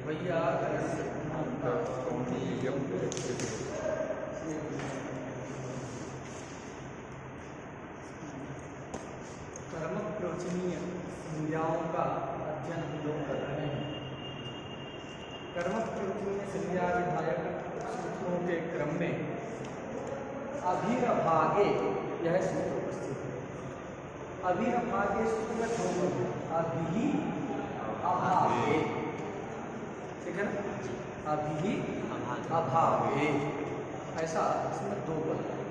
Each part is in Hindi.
वैयाकरणस्य कर्म प्रवचनीय संज्ञाओं का अध्ययन हम लोग कर रहे हैं। कर्म प्रवचनीय संज्ञा विधायक सूत्रों के क्रम में अभिरभागे यह सूत्र उपस्थित है। अभिरभागे सूत्र में दो पद हैं, अभि अभागे, ठीक है ना, अभि अभागे, ऐसा इसमें दो पद हैं।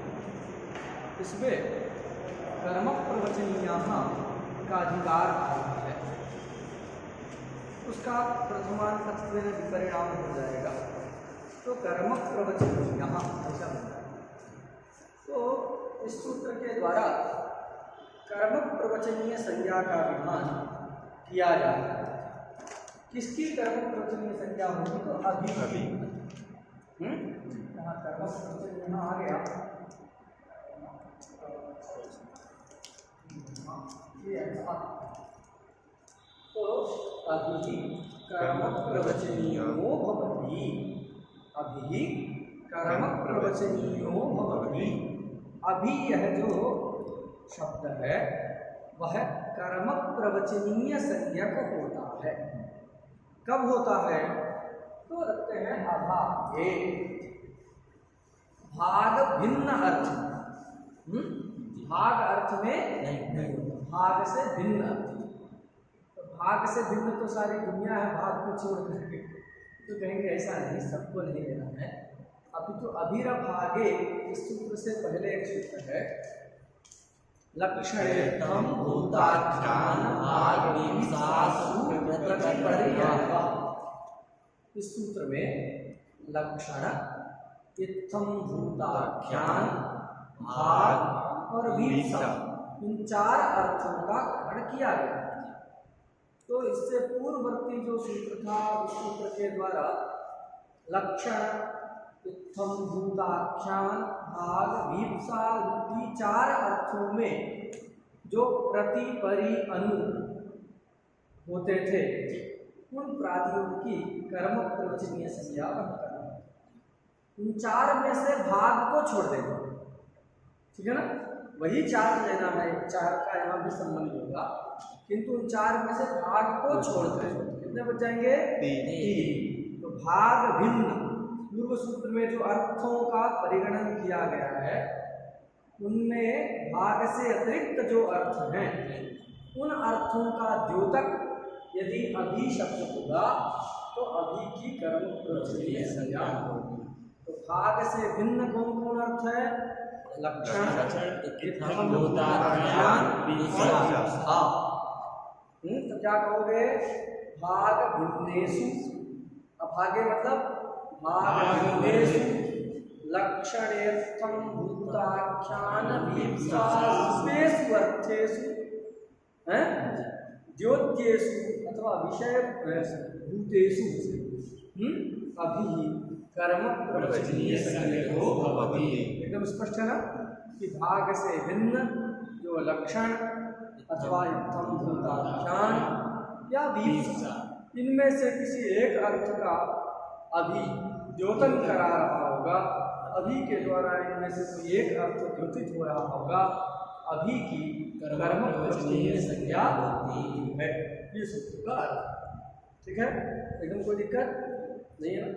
इसमें कर्म प्रवचनीय का अधिकार है, उसका प्रथमांतत्वेन विपरिणाम हो जाएगा, तो कर्म प्रवचनीय ऐसा बनता है। तो इस सूत्र के द्वारा कर्म प्रवचनीय संज्ञा का विधान किया जाएगा। किसकी कर्म प्रवचनीय संज्ञा होगी? तो अभी यहाँ कर्म प्रवचनीय यहाँ आ गया, तो अभी कर्म प्रवचनीयो भवति, अभी कर्म प्रवचनीयो भवति। अभी यह जो शब्द है वह कर्म प्रवचनीय संज्ञक होता है। कब होता है? तो रखते हैं अभागे, भाग भिन्न अर्थ, भाग अर्थ में नहीं होता, भाग से भिन्न अर्थ। तो भाग से भिन्न तो सारी दुनिया है, भाग को छोड़ करके, तो कहेंगे ऐसा नहीं, सबको नहीं लेना है। अभी तो अभिरभागे इस सूत्र से पहले एक सूत्र है, लक्षणेतम भूताख्यान भाग विमसासु प्रतिपरियाः। इस सूत्र में लक्षण, इत्थम भूताख्यान, भाग और विमसा, इन चार अर्थों का ग्रहण किया गया। तो इससे पूर्ववर्ती जो सूत्र था, उस सूत्र के द्वारा लक्षण, इत्थम भूताख्यान, भाग विमसा रूपी चार अर्थों में जो प्रति परि अनु होते थे, उन प्रादियों की कर्म प्रवचनीय संज्ञा करना। उन चार में से भाग को छोड़ देना, ठीक है ना, वही चार लेना है, चार का यहाँ भी संबंध होगा, किंतु उन चार में से भाग को छोड़ देना। कितने बच जाएंगे? तीन। तो भाग भिन्न, पूर्व सूत्र में जो अर्थों का परिगणन किया गया है, उनमें भाग से अतिरिक्त जो अर्थ हैं, उन अर्थों का द्योतक यदि अभी शब्द होगा तो अभी की कर्म प्रवचनीय संज्ञा होगी। तो भाग से भिन्न कौन कौन अर्थ है? लक्षण, इत्थम भूताख्यान, विमसा। तो क्या कहोगे? भाग भिन्नेषु, अभागे मतलब भाग भिन्नेषु लक्षणेत्थम भूताख्यान विमसासु अर्थेषु द्योत्येषु अथवा विषय भूतेषु अभी कर्म प्रवचनीय संज्ञको भवति। एकदम स्पष्ट है ना कि भाग से भिन्न जो लक्षण अथवा इत्थम भूताख्यान या विमसा, इनमें से किसी एक अर्थ का अभी द्योतन करा रहा होगा, अभी के द्वारा इनमें से कोई एक अर्थ द्योतित हो रहा होगा, अभी की कर्म प्रवचनीय संज्ञा होती है। ये सूत्र का अर्थ, ठीक है, एकदम कोई दिक्कत नहीं है ना?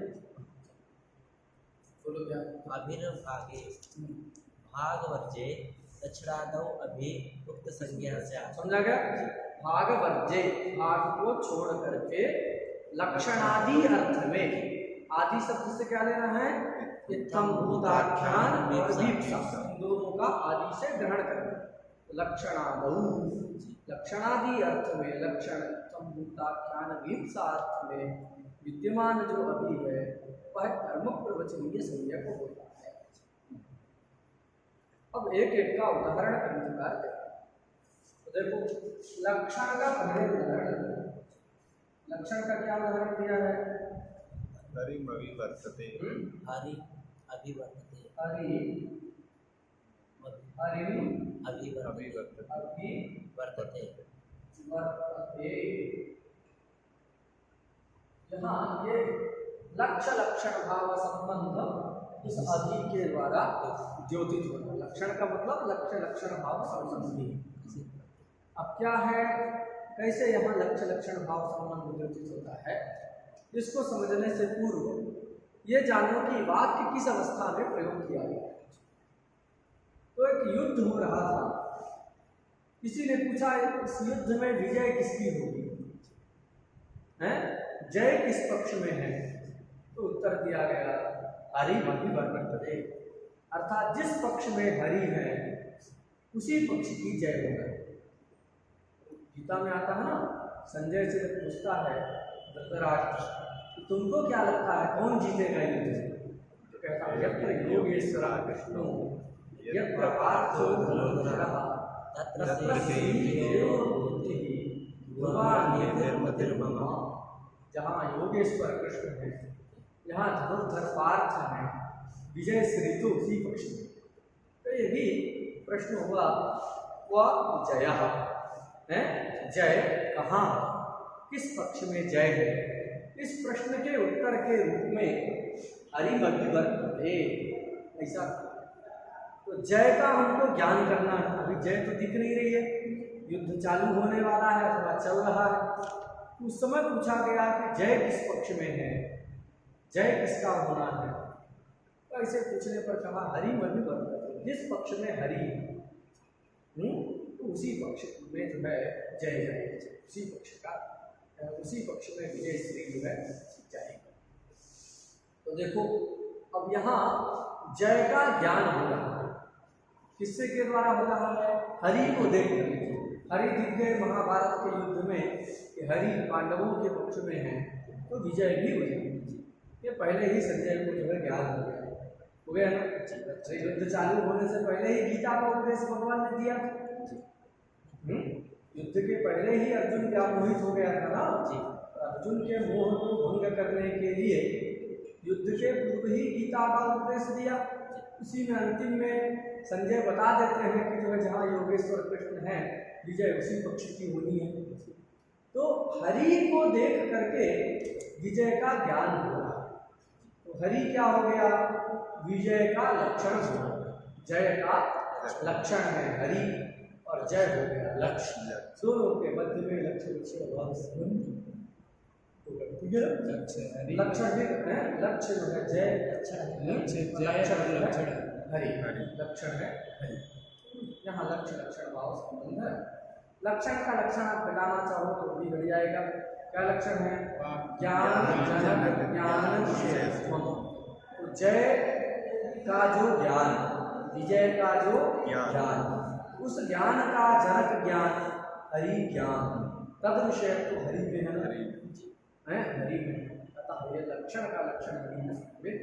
बोलो क्या? अभिरभागे भागवर्जे दक्षिणादौ अभि उक्त संज्ञा से, समझा गया? भागवर्जे, भाग को छोड़ करके लक्षणादि अर्थ में, आदि शब्द से क्या लेना है? इत्थम भूताख्यान और विमसा, इन दोनों का आदि से ग्रहण करना। लक्षणादौ, लक्षणादि अर्थ में, लक्षण इत्थम भूताख्यान विमसा अर्थ में विद्यमान जो अभी है वह कर्म प्रवचनीय संज्ञा को होता है। अब एक एक का उदाहरण अंतर्कार करें। तो देखो, लक्षण का पहले उदाहरण, लक्षण का क्या उदाहरण दिया है? हरिम अभिवर्तते, हरि अभिवर्तते, हरि हरिम अभिवर्तते, अभिवर्तते, वर्तते। यहाँ ये लक्ष्य लक्षण भाव संबंध इस अभी के द्वारा द्योतित होता है। लक्षण का मतलब लक्ष्य लक्षण भाव संबंधी। अब क्या है, कैसे यहाँ लक्ष्य लक्षण भाव संबंध द्योतित होता है, इसको समझने से पूर्व ये जानो कि वाक्य किस अवस्था में प्रयोग किया गया है। तो एक युद्ध हो रहा था, किसी ने पूछा इस युद्ध में विजय किसकी होगी, हैं जय किस पक्ष में है, तो उत्तर दिया गया हरि अभिवर्तते, अर्थात जिस पक्ष में हरि है उसी पक्ष की जय होगा। गीता में आता है ना, संजय से पूछता है धृतराष्ट्र तुमको क्या लगता है कौन जीतेगा युद्ध, तो कहता है यत्र योगेश्वरः कृष्णो यत्र पार्थो धनुर्धरः तत्र श्रीदेवो बुद्धिः युवा निर्मतिर्मम। जहाँ योगेश्वर कृष्ण है, यहाँ धनुर्धर पार्थ है, विजय श्री तो उसी पक्ष में। तो ये भी प्रश्न हुआ वह जय है, जय कहाँ, किस पक्ष में जय है। इस प्रश्न के उत्तर के रूप में हरिमभिवर्तते, ऐसा। तो जय का हमको ज्ञान करना है। अभी जय तो दिख नहीं रही है, युद्ध चालू होने वाला है अथवा चल रहा है। उस समय पूछा गया कि जय किस पक्ष में है, जय किसका होना है। तो ऐसे पूछने पर कहा हरिमभिवर्तते, जिस पक्ष में हरि है तो उसी पक्ष में जो है जय जाएगी, उसी पक्ष का, उसी पक्ष में विजय श्री जो है जाएगा। तो देखो अब यहाँ जय का ज्ञान हो रहा है, किससे के द्वारा हो रहा है, हरि को देख कर। हरि दिख गए महाभारत के युद्ध में कि हरि पांडवों के पक्ष में है तो विजय भी हो जाएगी। ये पहले ही संजय को जो है ज्ञान हो गया ना। युद्ध चालू होने से पहले ही गीता का उपदेश भगवान ने दिया। युद्ध के पहले ही अर्जुन व्यामोहित हो गया था ना। अर्जुन के मोह को भंग करने के लिए युद्ध के पूर्व ही गीता का उपदेश दिया। उसी में अंतिम में संजय बता देते हैं कि जो है जहाँ योगेश्वर कृष्ण है विजय उसी पक्ष की होनी है। तो हरि को देख करके विजय का ज्ञान हो रहा है। तो हरि क्या हो गया, विजय का लक्षण हो गया, जय का लक्षण है हरि, और जय हो गया लक्ष्य। दोनों के मध्य में लक्ष्य लक्षण भी कहते हैं। लक्ष्य जो है जय, लक्षण हरि, लक्षण है हरि। यहाँ लक्ष्य लक्षण भाव संबंध है। लक्षण का लक्षण आप बताना चाहो तो भी बढ़ जाएगा। क्या लक्षण है, ज्ञान जनक ज्ञान विशेषत्वम। तो जय का जो ज्ञान, विजय का जो ज्ञान, उस ज्ञान का जनक ज्ञान हरि ज्ञान, तद विषय तो हरि में है, हरि में। अतः ये लक्षण का लक्षण हरि में संबित।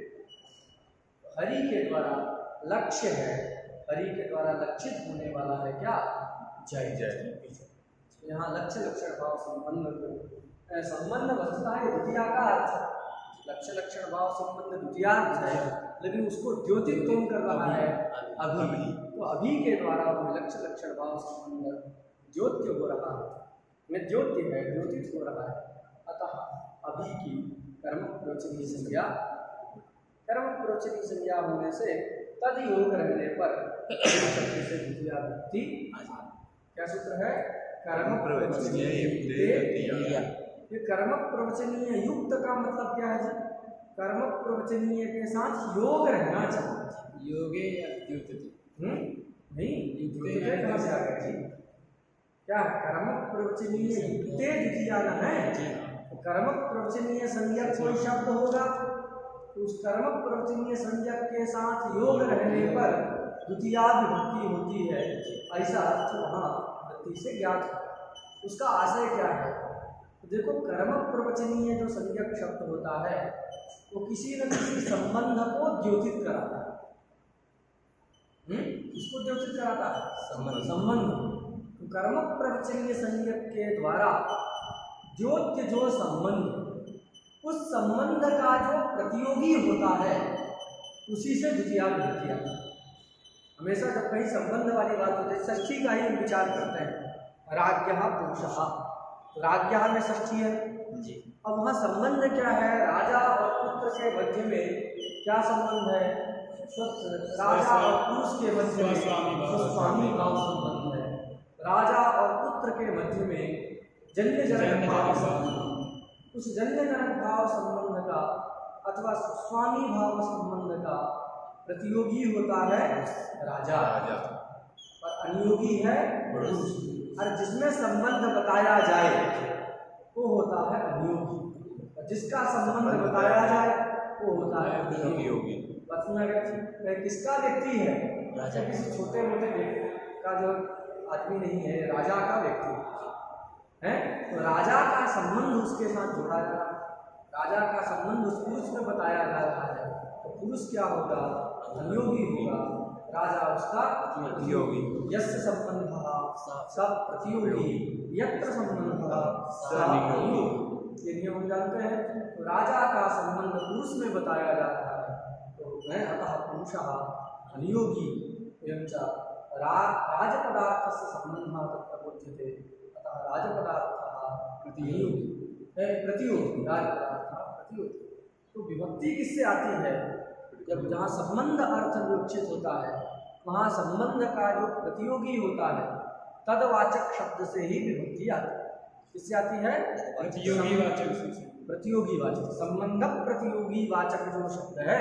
हरि के द्वारा लक्ष्य है, हरि के द्वारा लक्षित होने वाला है क्या, जय जय। यहाँ लक्ष्य लक्षण भाव संबंध को, संबंध वस्तुतः है द्वितीया का अर्थ। लक्ष्य लक्षण भाव संबंध द्वितीयार्थ है, लेकिन उसको द्योतित कौन कर रहा है, अभी। तो अभी के द्वारा वो लक्ष्य लक्षण भाव संबंध द्योत्य हो रहा है, द्योत्य है, द्योतित हो रहा है। अतः अभी की कर्म प्रवचनीय संज्ञा, कर्म प्रवचनीय संज्ञा होने से तद योग रहने पर से द्वितीया विभक्ति। क्या सूत्र है, कर्म प्रवचनीय। ये कर्म प्रवचनीय युक्त का मतलब क्या है जी, कर्म प्रवचनीय के साथ योग रहना चाहिए। योगे या द्योतित, नहीं द्योतित कहाँ से आ गया जी, क्या कर्म प्रवचनीय युक्ते द्वितीया न है। तो कर्म प्रवचनीय संज्ञक कोई शब्द होगा तो उस कर्म प्रवचनीय संज्ञक के साथ योग रहने पर द्वितीया विभक्ति होती है, ऐसा अर्थ वहाँ वृत्ति से ज्ञात है। उसका आशय क्या है, तो देखो कर्म प्रवचनीय जो संज्ञक शब्द होता है वो किसी न किसी संबंध को द्योतित कराता है। किसको द्योतित कराता है, संबंध। तो कर्म प्रवचनीय संज्ञक के द्वारा द्योत्य जो संबंध, उस संबंध का जो प्रतियोगी होता है उसी से द्वितीया विभक्ति आती है। हमेशा जब कहीं संबंध वाली बात होती है, षष्ठी का ही विचार करते हैं। राज्ञः पुरुषः, राज्ञः में षष्ठी है, जी अब वहाँ संबंध क्या है? राजा और पुत्र के मध्य में क्या संबंध है? राजा और पुरुष के मध्य में स्वस्वामी भाव संबंध है। राजा और पुत्र के मध्य में जन्य जनक भाव संबंध। उस जन्य जनक भाव संबंध का अथवा स्वामी भाव संबंध का प्रतियोगी होता है राजा और अनियोगी है पुरुष। और जिसमें संबंध बताया जाए वो होता है अनियोगी, और जिसका संबंध बताया जाए वो होता है अनियोगी। किसका व्यक्ति है? राजा। किसी छोटे मोटे व्यक्ति का जो आदमी नहीं है, राजा का व्यक्ति है। तो राजा का संबंध उसके साथ जोड़ा जा रहा है, राजा का संबंध उस पुरुष में बताया जा रहा है। तो पुरुष क्या होगा? अनियोगी होगा, राजा उसका प्रतियोगी। यस्य संबंधः स प्रतियोगी यत्र संबंधः स अनियोगी। ये नियम हम जानते हैं। तो राजा का संबंध पुरुष में बताया जा रहा है, तो मैं अतः पुरुषः अनियोगी एवं च राजपदार्थस्य संबंधः तत्र बोध्यते। अतः राजपदार्थः प्रतियोगी राजपदार्थः प्रतियोगी। तो विभक्ति किससे आती है? जब जहाँ संबंध अर्थ विवक्षित होता है वहाँ संबंध का जो प्रतियोगी होता है तदवाचक शब्द से ही विभक्ति आती है। किससे आती है? प्रतियोगी वाचक से। प्रतियोगी वाचक, संबंध प्रतियोगी वाचक जो शब्द है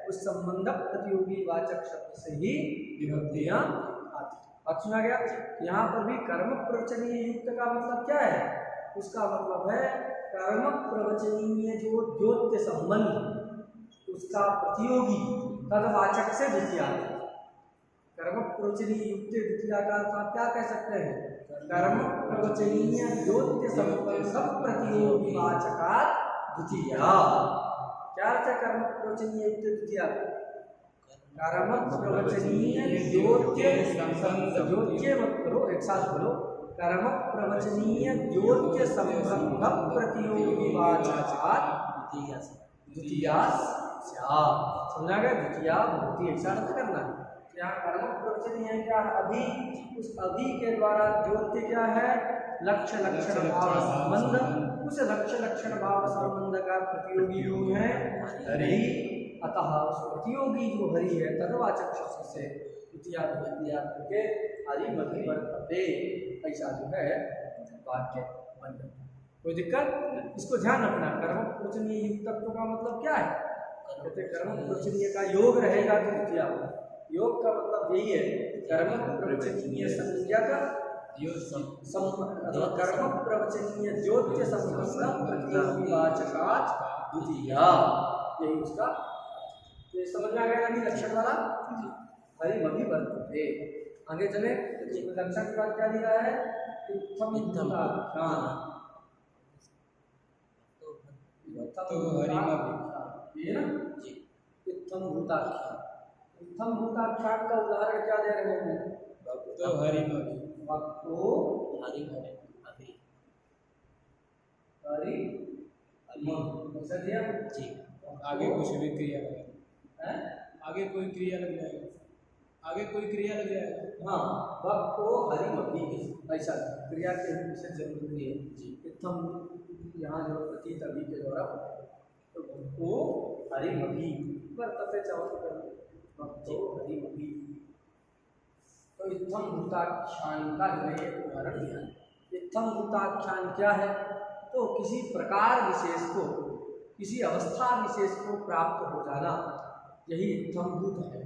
उस संबंध प्रतियोगी वाचक शब्द से ही विभक्तियां आती है। अब सुना गया। यहाँ पर भी कर्म प्रवचनीय युक्त का मतलब क्या है? उसका मतलब है कर्म प्रवचनीय जो द्योत्य संबंध उसका प्रतियोगी तदवाचक से द्वितीया। कर्म प्रवचनीय युक्त द्वितीया का अर्थ आप क्या कह सकते हैं? कर्म प्रवचनीय द्योत्य संबंध प्रतियोगी वाचकात् द्वितीया। क्या अर्थ है कर्म प्रवचनीय युक्त द्वितीया? कर्म प्रवचनीय द्योत्य संबंध, द्योत्य मत करो, एक साथ बोलो, कर्म प्रवचनीय द्योत्य संबंध प्रतियोगी वाचकात् द्वितीया। समझा गया? द्वितीया विभक्ति एक साथ करना है। यहाँ कर्म प्रवचनीय है क्या? अभी, उस अभी के द्वारा द्योत्य क्या है? लक्ष्य लक्षण भाव संबंध। उस लक्ष्य लक्षण भाव संबंध का प्रतियोगी योग है हरि। अतः उस प्रतियोगी जो हरि है तदवाचक शब्द से द्वितीया विभक्ति करके हरि मधि वर्तते, ऐसा जो है वाक्य बन जाता है। कोई दिक्कत? इसको ध्यान रखना। कर्म प्रवचनीय युक्तत्व का मतलब क्या है? कहते कर्म प्रवचनीय का योग रहेगा तो द्वितीया। योग का मतलब यही है कर्म प्रवचनीय संज्ञक कर्म प्रवचनीय द्योत्य संबंध प्रतियोगी वाचकात् द्वितीया, यही उसका। तो ये समझ में आ गया ना लक्षण वाला? हरि मभि वर्तते। आगे चले। लक्षण के बाद क्या दिया है? इत्थम तो हरिमभि ये ना इत्थम भूताख्यान। इत्थम भूताख्यान का उदाहरण क्या दे रहे हैं? तो हरिमभि भक्तो हरि हरि ऐसा दिया जी। आगे कुछ भी क्रिया लग है? आगे कोई क्रिया लग जाएगा, आगे कोई क्रिया लग जाएगा। हाँ, भक्तो हरि मभि ऐसा क्रिया के विषय जरूरी है जी। इत्थम यहाँ जो प्रतीत अभी के द्वारा तो भक्तो हरि मभि वर्तते चाहो भक्तो हरि मभि। तो इत्थम भूताख्यान का ये उदाहरण दिया। इत्थम भूताख्यान क्या है? तो किसी प्रकार विशेष को, किसी अवस्था विशेष को प्राप्त हो जाना, यही इत्थम भूत है।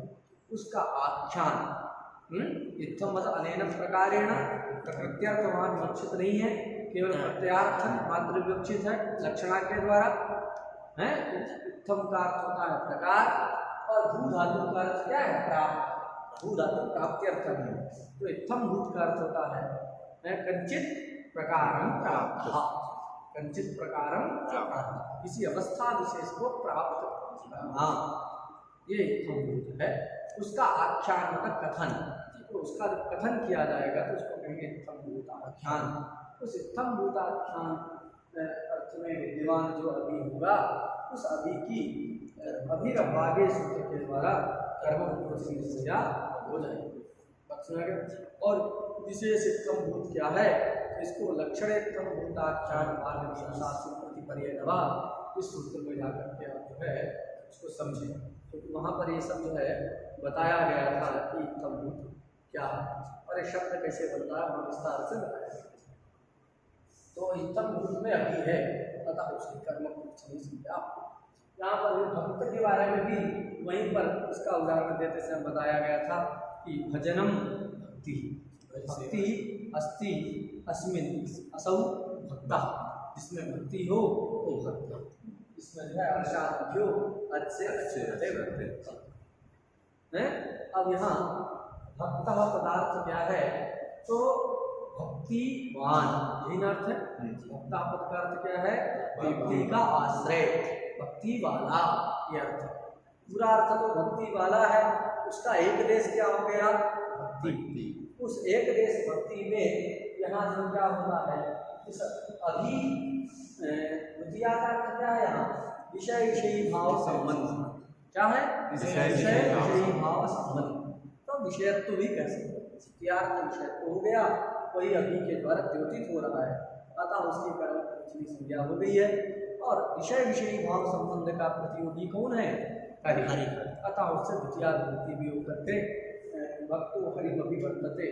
उसका आख्यान इत्थम मतलब अनेन प्रकारेण प्रकृत्यर्थवान विवक्षित नहीं है, केवल प्रत्यार्थक मात्र विवक्षित है लक्षणा के द्वारा है। इत्थम का अर्थ होता है प्रकार, और भू धातु का अर्थ क्या है? प्राप्त। भू धातु प्राप्त्यर्थ है। तो इत्थम भूत का अर्थ होता है कंचित प्रकारम प्राप्त। कंचित प्रकारम प्राप्त, किसी अवस्था विशेष को प्राप्त करना, ये इत्थम भूत है। उसका आख्यान मतलब कथन। तो उसका जब कथन किया जाएगा तो उसको कहेंगे इत्थम भूत आख्यान। उस इत्थम भूत आख्यान अर्थ में विद्यमान जो अभी होगा उस अभी की अभिरभागे सूत्र के द्वारा कर्म प्रसिद्ध हो जाएगी। और विशेष इत्थम भूत क्या है? इसको लक्षण इत्थम भूताख्यान भाग पर्यनवा इस सूत्र में जाकर के आप जो है उसको समझे, क्योंकि तो वहाँ पर ये सब जो है बताया गया था कि इत्थम भूत क्या है और ये शब्द कैसे बनता है वहाँ विस्तार से बताया गया। तो इत्थम भूत में अभी है अतः उसकी कर्म कुछ संज्ञा। यहाँ पर भक्त के बारे में भी वहीं पर उसका उदाहरण देते समय बताया गया था कि भजनम भक्ति, भक्ति अस्ति अस्मिन असौ भक्ता, जिसमें भक्ति हो वो भक्त, इसमें जो है अर्षाद हो अच्छे हैं। अब यहाँ भक्त पदार्थ क्या है, तो भक्तिवान, यही अर्थ है। भक्ता पद का अर्थ क्या है, भक्ति का आश्रय, भक्ति वाला, ये अर्थ है। पूरा अर्थ तो भक्ति वाला है, उसका एक देश क्या हो गया, भक्ति। उस एक देश भक्ति में यहाँ जो क्या होता है, इस अभी द्वितीया का अर्थ क्या है, यहाँ विषय विषयी भाव संबंध, क्या है विषय विषयी भाव संबंध। तो विषयत्व भी कह सकते हैं, द्वितीयार्थ विषयत्व हो गया, वही अभी के द्वारा द्योतित हो रहा है, अतः उसकी कर्म की संज्ञा हो गई है। और विषय विषयी भाव संबंध का प्रतियोगी कौन है, हरि, अतः उससे द्वितीयार्थ भी होकर के भक्तो हरिमपि वर्तते,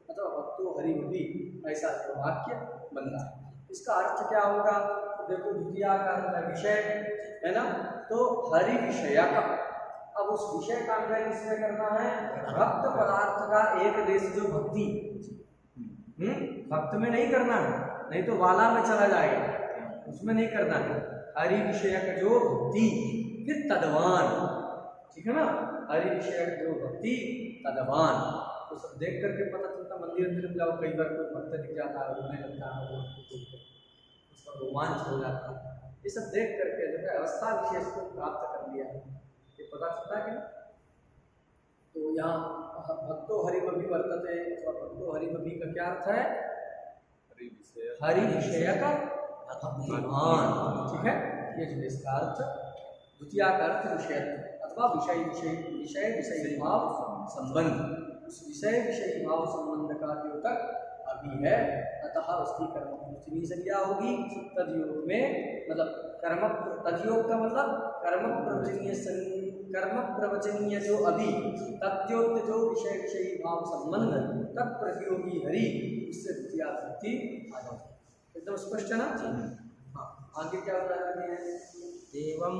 अथवा भक्तो हरिमपि, ऐसा जो वाक्य बन रहा है। इसका अर्थ क्या होगा, देखो द्वितीया का अर्थ है विषय, है ना, तो हरि विषय का, अब उस विषय का अन्वय किसमें करना है, भक्त पदार्थ का एक देश जो भक्ति, भक्त में नहीं करना है, नहीं तो वाला में चला जाएगा, उसमें नहीं करना है। हरि विषय का जो भक्ति फिर तदवान, ठीक है ना, हरि विषय जो भक्ति तदवान, तो सब देख करके पता चलता, मंदिर अंदर में जाओ कई बार कोई भक्त दिख जाता है, रोने लगता है, उसका रोमांच हो जाता है, ये सब देख करके जो है अवस्था विशेष को प्राप्त कर लिया है, ये पता चलता है। तो यहाँ भक्तो हरिमपि वर्तते, भक्तो हरिमपि का क्या अर्थ है, हरि विषय का भक्तिमान, ठीक है, ये जो इसका अर्थ, द्वितीय का अर्थ विषय अथवा विषय विषय विषयी भाव संबंध, उस विषय विषयी भाव संबंध का द्योतक अभी है, अतः उसकी कर्म प्रवचनीय संज्ञा होगी। तदयोग में मतलब कर्म, तदयोग का मतलब कर्म प्रवचनीय जो अभी, तद्योक्त जो विषय विषयी भाव संबंध, तत्प्रतियोगी हरि, उससे द्वितीया भक्ति आ जाती है। एकदम स्पष्ट है ना। हाँ, आगे क्या उदाहरण है, देवम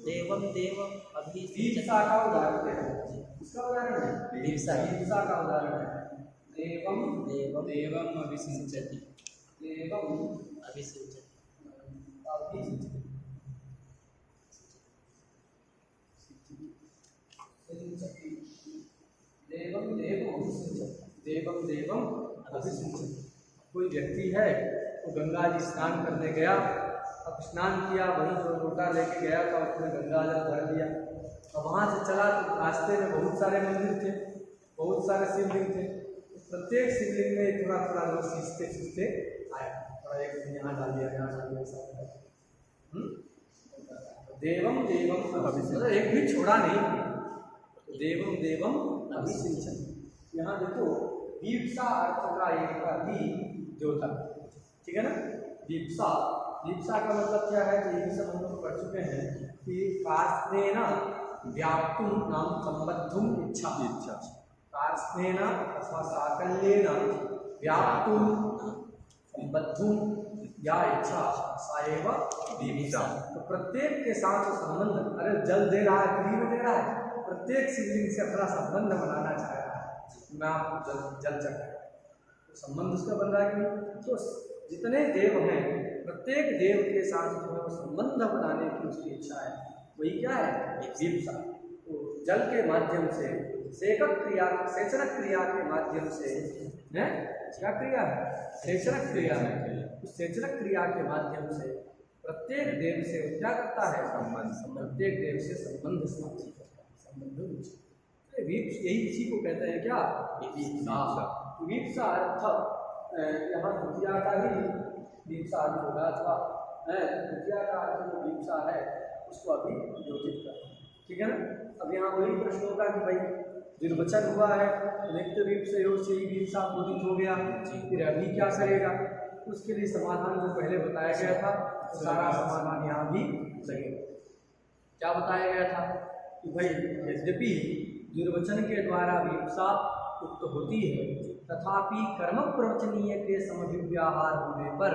देवम देवम अभी दीक्षा का उदाहरण है, इसका उदाहरण है दीक्षा का उदाहरण है। देवम देवम देवम अभिसिंचति, देवम अभिसिंचति, देवम देवम देवम अभिसिंचति। कोई व्यक्ति है वो गंगा जी स्नान करने गया, अब स्नान किया, वहीं जो लोटा लेके गया था उसने गंगा जल भर दिया। अब वहाँ से चला तो रास्ते में बहुत सारे मंदिर थे, बहुत सारे शिवलिंग थे, प्रत्येक शिवलिंग में थोड़ा थोड़ा लोग सींचते आया, थोड़ा एक यहाँ डाल दिया, यहाँ डाल दिया, सब देवम देवम अभिसिंचन, एक भी छोड़ा नहीं, देवम देवम अभिसिंचन। यहाँ देखो दीप्सा अर्थ का एक भी द्योतक, ठीक है ना। दीप्सा, दीप्सा का मतलब क्या है, तो यही सब हम लोग पढ़ चुके हैं कि कार्स्नेन व्याप्तुम नाम संबद्धुम इच्छा, कार्स्नेन अथवा साकल्येन व्याप्तुम संबद्धुम या इच्छा साएव दीप्सा। तो प्रत्येक के साथ संबंध, अरे जल दे रहा है, फ्री में दे रहा है, प्रत्येक शिवलिंग से अपना संबंध बनाना चाह रहा है, मैं आपको जल चढ़ाऊं, तो संबंध उसका बन रहा है कि नहीं। तो जितने देव हैं प्रत्येक देव के साथ जो है संबंध बनाने की उसकी इच्छा है, वही क्या है, दीप्सा। तो जल के माध्यम से सेचक क्रिया के माध्यम से है, क्या क्रिया है, सेचक क्रिया है, उस सेचक क्रिया के माध्यम से प्रत्येक देव से क्या करता है, संबंध, प्रत्येक देव से संबंध स्थापित करता है, संबंध। यही इसी को कहते हैं क्या, दीप्सा अर्थ यहाँ द्वितीया का ही दीप्सा अर्थ होगा, अथवा द्वितीया का अर्थ जो दीप्सा है उसको अभी योजित करना, ठीक है ना। अब यहाँ वही प्रश्न होगा कि भाई निर्वचन हुआ है, नित्य दीप से ही दीप्सा बोधित हो गया, फिर अभी क्या करेगा, उसके लिए समाधान जो पहले बताया गया था तो सारा समाधान यहाँ भी लगेगा। क्या बताया गया था कि भाई यद्यपि निर्वचन के द्वारा विवक्षा उक्त होती है, तथापि कर्मक प्रवचनीय के समभिव्याहार होने पर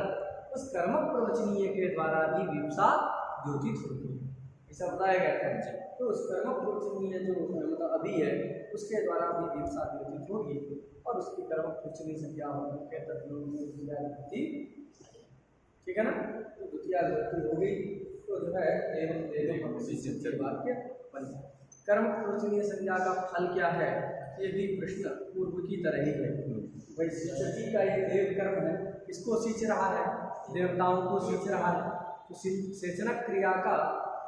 उस कर्मक प्रवचनीय के द्वारा भी विवक्षा द्योतित होती है, ऐसा बताया गया था। तो उस कर्मक प्रवचनीय जो मतलब अभी है उसके द्वारा भी विवक्षा द्योतित होगी और उसकी कर्मक प्रवचनीय संज्ञा होने के तत्व, ठीक है ना। तो द्वितीय विभक्ति हो गई, तो जो है एवं देवम वाक्य बन जाए। कर्म प्रवचनीय संज्ञा का फल क्या है, ये भी प्रश्न पूर्व की तरह ही है। भाई सिंचती का ये देव कर्म है, किसको सींच रहा है, देवताओं को सींच रहा है। तो सेचनक क्रिया का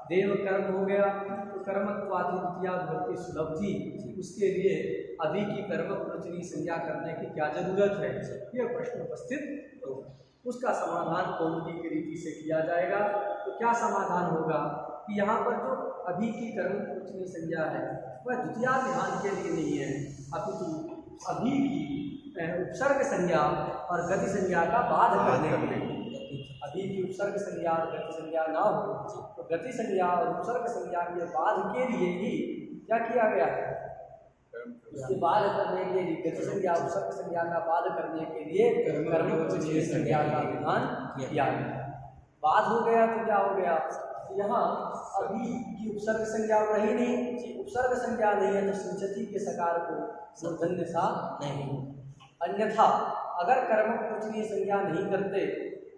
देव कर्म हो गया, तो कर्मत्वादि द्वितीय विभक्ति सुलभ थी, उसके लिए अभी की कर्म प्रवचनीय संज्ञा करने की क्या जरूरत है, यह प्रश्न उपस्थित होगा। उसका समाधान कौमुदी की रीति से किया जाएगा। तो क्या समाधान होगा कि यहाँ पर जो अभी की कर्म प्रवचनीय संज्ञा है वह द्वितीय विधान के लिए नहीं है, अपितु अभी की उपसर्ग संज्ञा और गति संज्ञा का बाध करने के लिए। अभी की उपसर्ग संज्ञा और गति संज्ञा ना हो तो गति संज्ञा और उपसर्ग संज्ञा के बाध के लिए ही क्या किया गया है, उसके बाध करने के लिए गति संज्ञा उपसर्ग संज्ञा का बाध करने के लिए कर्म प्रवचनीय संज्ञा का विधान किया गया। बाध हो गया तो क्या हो गया, यहाँ अभी की उपसर्ग संज्ञा रही नहीं, उपसर्ग संज्ञा नहीं है तो सिंचती के सकार को मूर्धन्य सा नहीं। अन्यथा अगर कर्म प्रवचनीय संज्ञा नहीं करते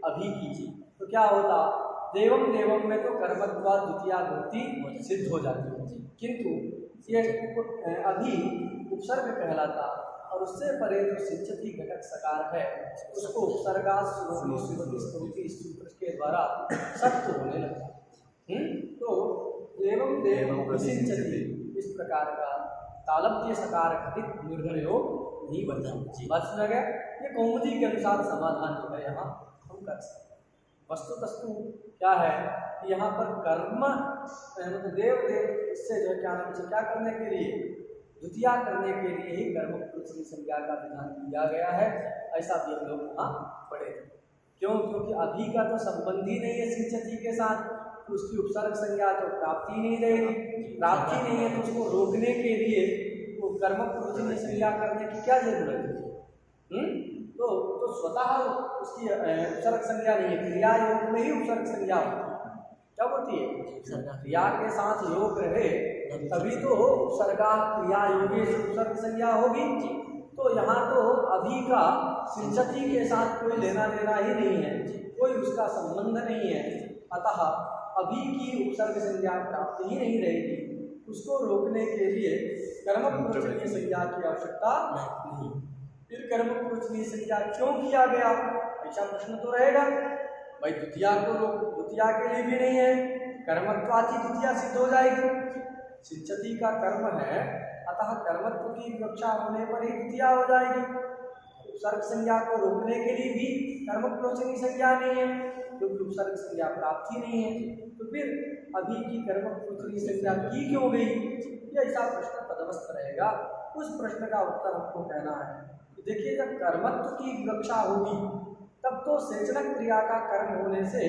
अभी की तो क्या होता, देवम देवम में तो कर्मत्वा द्वितीय विभक्ति सिद्ध हो जाती है, किंतु ये अभी उपसर्ग कहलाता और उससे परे जो सिंचती घटक सकार है उसको उपसर्गा स्तुति सूत्र के द्वारा सत्य होने लगता। तो देवम देवम सिंचती इस प्रकार का तालव्य सकार घटित निर्भर योग नहीं बनता। बात सुना गया, ये कौमुदी के अनुसार समाधान जो है यहाँ हम कर सकते हैं। वस्तुतस्तु क्या है कि यहाँ पर कर्म देव देव इससे जो है क्या नाम से क्या करने के लिए, द्वितीय करने के लिए ही कर्म प्रवचनीय संज्ञा का विधान किया गया है, ऐसा भी हम लोग वहाँ पढ़े थे। क्यों, क्योंकि अभी का तो संबंध ही नहीं है सिंचती के साथ, तो उसकी उपसर्ग संज्ञा तो प्राप्ति नहीं रहेगी, प्राप्ति नहीं है तो उसको रोकने के लिए वो कर्म प्रवचनीय संज्ञा करने की क्या जरूरत है। तो स्वतः उसकी उपसर्ग संज्ञा नहीं है, क्रिया योग में ही उपसर्ग संज्ञा होती है। क्या होती है, क्रिया के साथ योग रहे तभी तो उपसर्गा क्रिया योगे से उपसर्ग संज्ञा होगी। तो यहाँ तो अभी का सिंचती के साथ कोई लेना देना ही नहीं है, कोई उसका संबंध नहीं है, अतः अभी की उपसर्ग संज्ञा प्राप्त ही नहीं रहेगी। उसको रोकने के लिए कर्म प्रवचनीय संज्ञा की आवश्यकता नहीं। फिर कर्म प्रवचनीय संज्ञा क्यों किया गया, ऐसा प्रश्न तो रहेगा। भाई द्वितीय को रोक, द्वितीय के लिए भी नहीं है, कर्मत्वादि द्वितीय सिद्ध हो जाएगी। सिंचती का कर्म है, अतः कर्मत्व की विवक्षा होने पर ही द्वितीय हो जाएगी। उपसर्ग संज्ञा को रोकने के लिए भी कर्म प्रवचनीय संज्ञा नहीं है, क्योंकि उपसर्ग संज्ञा प्राप्त ही नहीं है। तो फिर अभी की कर्म प्रवचनीय संज्ञा की क्यों गई, ये ऐसा प्रश्न पदवस्थ रहेगा। उस प्रश्न का उत्तर हमको कहना है कि देखिए, जब कर्मत्व की विवक्षा होगी तब तो सेचनक क्रिया का कर्म होने से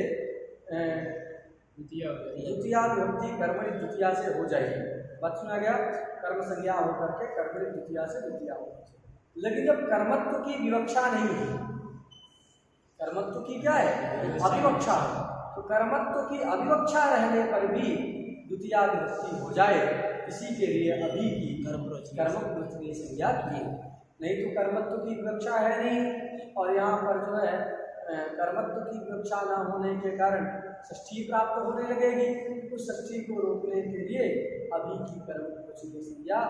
द्वितीय विभक्ति कर्मणि द्वितीय से हो जाएगी। बात सुना गया, कर्म संज्ञा होकर के कर्मणि द्वितीय से द्वितीय हो। लेकिन जब कर्मत्व की विवक्षा नहीं है, कर्मत्व की क्या है, अविवक्षा, तो कर्मत्व की अविवक्षा रहने पर भी द्वितीय विभक्ति हो जाए, इसी के लिए अभी की कर्म प्रवचनीय संज्ञा की। नहीं तो कर्मत्व की विवक्षा है नहीं, और यहाँ पर जो है कर्मत्व की विवक्षा न होने के कारण षष्ठी प्राप्त होने लगेगी। उस षष्ठी को रोकने के लिए अभी की कर्म प्रवचनीय संज्ञा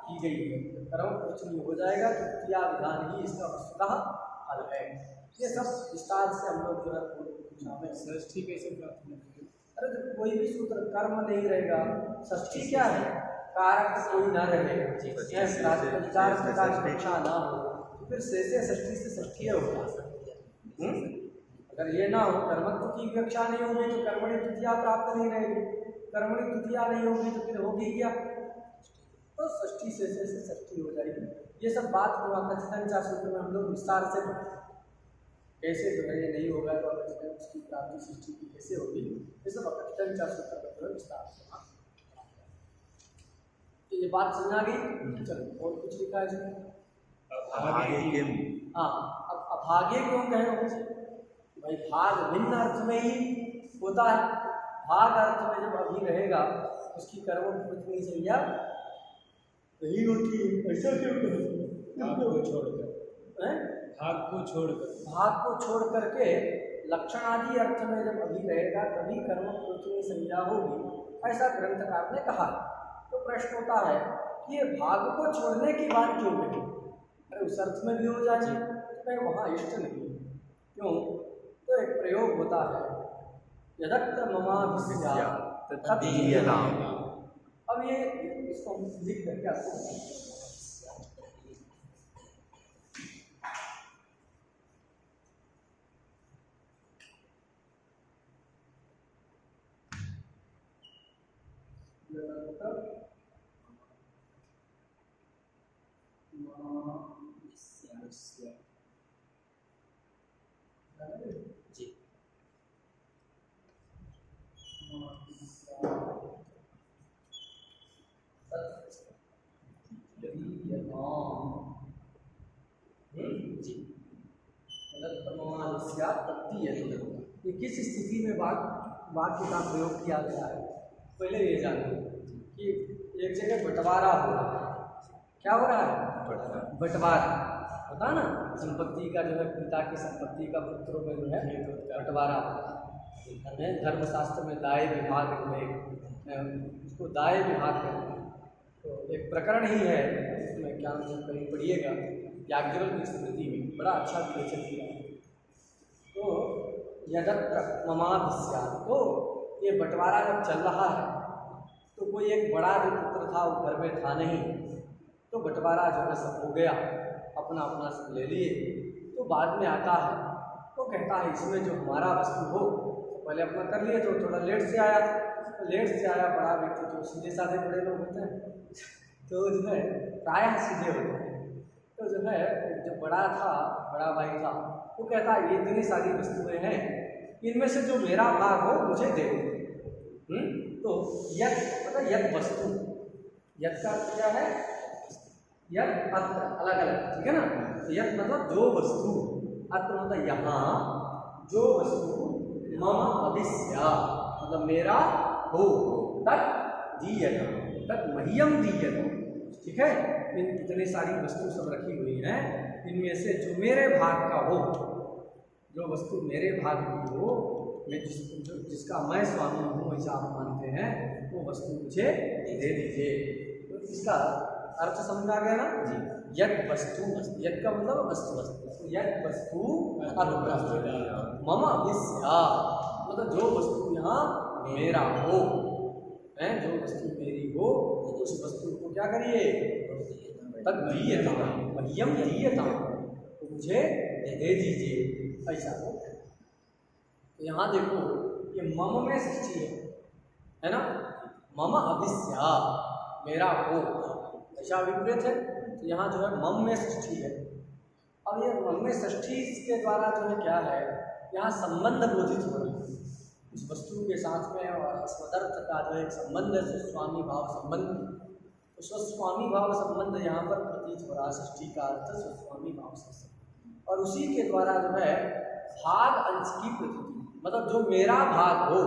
की गई है। कर्म प्रवचनीय हो जाएगा तो क्रिया विधान ही इसका वस्तुतः हल है। ये सब विस्तार से हम लोग जो है षष्ठी कैसे प्राप्त होगी। अरे जब कोई भी सूत्र कर्म नहीं रहेगा, षष्ठी क्या है, कारक कोई न रहे, विचार प्रकार अपेक्षा ना हो, तो फिर से षष्ठी से षष्ठी होगा। अगर ये ना हो, कर्मत्व की विवक्षा नहीं होगी तो कर्मणि द्वितीय प्राप्त नहीं रहेगी, कर्मणि द्वितीय नहीं होगी तो फिर होगी क्या, तो षष्ठी से षष्ठी हो जाएगी। ये सब बात हुआ कथितंचा सूत्र में हम लोग विस्तार से पढ़े। कैसे जो है ये नहीं होगा तो उसकी प्राप्ति सृष्टि की कैसे होगी, ये सब अकथन 4 सूत्र का जो है विस्तार से। तो ये बात समझ आ गई। चलो और कुछ लिखा है इसमें आगे के हाँ। अब अभागे क्यों कहे हो भाई, भाग भिन्न अर्थ में ही होता है। भाग अर्थ में जब अभी रहेगा उसकी कर्मों की संज्ञा यही होती है। ऐसा क्यों कहे? भाग को छोड़कर, हैं? भाग को छोड़कर, भाग को छोड़ करके लक्षण आदि अर्थ में जब अभी रहेगा तभी कर्म की संज्ञा होगी, ऐसा ग्रंथकार ने कहा। तो प्रश्न होता है कि ये भाग को छोड़ने की बात क्यों कही? अरे उस अर्थ में भी हो जाए तो कहीं वहाँ इष्ट नहीं। क्यों? तो एक प्रयोग होता है यदत्र ममाभिस्यात् तद्दीयताम्। अब ये इसको हम लिख करके आपको जी जी ये किस स्थिति में वाक्य का प्रयोग किया गया है? पहले ये जानो कि एक जगह बंटवारा हो रहा है। क्या हो रहा है? बंटवारा होता है ना, संपत्ति का जो है पिता की संपत्ति का पुत्रों में जो है बंटवारा होता है। धर्मशास्त्र में दाय विभाग में उसको दाय विभाग कहते हैं। तो एक प्रकरण ही है इसमें, क्या नाम कहीं पढ़िएगा याज्ञवल्क्य की स्मृति में, बड़ा अच्छा विवेचन किया है। तो यदत्र ममाभिस्यात्, तो ये बंटवारा जब चल रहा है तो कोई एक बड़ा जो पुत्र था वो घर में था नहीं, तो बंटवारा जो है सब हो गया, अपना अपना सब ले लिए। तो बाद में आता है तो कहता है इसमें जो हमारा वस्तु हो, तो पहले अपना कर लिए, तो थोड़ा लेट से आया, तो लेट से आया बड़ा व्यक्ति तो सीधे साधे बड़े लोग होते हैं, तो जो है प्रायः सीधे होते हैं। तो जो है जो बड़ा था, बड़ा भाई था, वो कहता है ये इतनी सारी वस्तुएं हैं, इनमें से जो मेरा भाग हो मुझे दे दो। तो यद मतलब यद वस्तु, यद का अर्थ क्या है? यद अत्र, अलग अलग, ठीक है ना। तो यद मतलब जो वस्तु, अत्र मतलब यहाँ, जो वस्तु मम अभिस्यात् मतलब मेरा हो, तत् दीयते, तत् मह्यम दीयते, ठीक है। इन इतनी सारी वस्तु सब रखी हुई हैं, इनमें से जो मेरे भाग का हो, जो वस्तु मेरे भाग की हो, मैं जिसका मैं स्वामी हूँ ऐसा आप मानते हैं, वो वस्तु मुझे दे दीजिए। तो इसका अर्थ समझ आ गया ना जी। यद वस्तु, यद का मतलब वस्तु, वस्तु यद वस्तु मम अभिस्यात् मतलब जो वस्तु यहाँ मेरा हो, है जो वस्तु मेरी हो, उस वस्तु को क्या करिए? तद दीयताम्, मह्यम दीयताम्, तो मुझे दे दीजिए, ऐसा हो। तो यहाँ देखो ये मम में सृष्टि है ना, मम अभिस्यात् मेरा हो, ऐसा विपरीत है। तो यहाँ जो है मम में सृष्टि है। अब ये मम में सृष्टि के द्वारा जो है क्या है, यहाँ संबंध बोधित हो रहा है उस वस्तु के साथ में, और अस्मदर्थ का जो एक संबंध है, स्वस्वामी भाव संबंध। तो स्वस्वामी भाव संबंध यहाँ पर प्रतीत हो रहा है, सृष्टि का अर्थ स्वस्वामी भाव संबंध। और उसी के द्वारा जो है भाग अंश की प्रतीति, मतलब जो मेरा भाग हो,